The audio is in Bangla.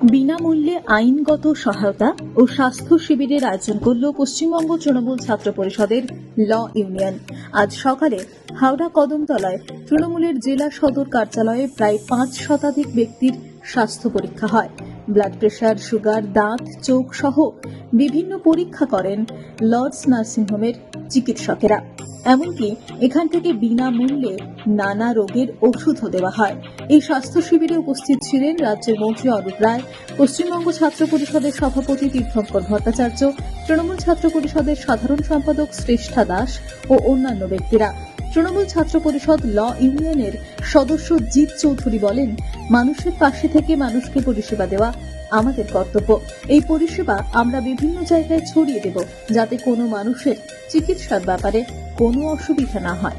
বিনামূল্যে আইনগত সহায়তা ও স্বাস্থ্য শিবিরের আয়োজন করল পশ্চিমবঙ্গ তৃণমূল ছাত্র পরিষদের ল ইউনিয়ন। আজ সকালে হাওড়া কদমতলায় তৃণমূলের জেলা সদর কার্যালয়ে প্রায় 5 শতাধিক ব্যক্তির স্বাস্থ্য পরীক্ষা হয়। ব্লাড প্রেশার, সুগার, দাঁত, চোখ সহ বিভিন্ন পরীক্ষা করেন লর্ডস নার্সিংহোমের চিকিৎসকেরা। এমনকি এখান থেকে বিনামূল্যে নানা রোগের ওষুধও দেওয়া হয়। এই স্বাস্থ্য শিবিরে উপস্থিত ছিলেন রাজ্যের মন্ত্রী অরূপ রায়, পশ্চিমবঙ্গ ছাত্র পরিষদের সভাপতি তীর্থঙ্কর ভট্টাচার্য, তৃণমূল ছাত্র পরিষদের সাধারণ সম্পাদক শ্রেষ্ঠা দাস ও অন্যান্য ব্যক্তিরা। তৃণমূল ছাত্র পরিষদ ল ইউনিয়নের সদস্য জিৎ চৌধুরী বলেন, মানুষের পাশে থেকে মানুষকে পরিষেবা দেওয়া আমাদের কর্তব্য। এই পরিষেবা আমরা বিভিন্ন জায়গায় ছড়িয়ে দেব, যাতে কোনো মানুষের চিকিৎসার ব্যাপারে কোনো অসুবিধা না হয়।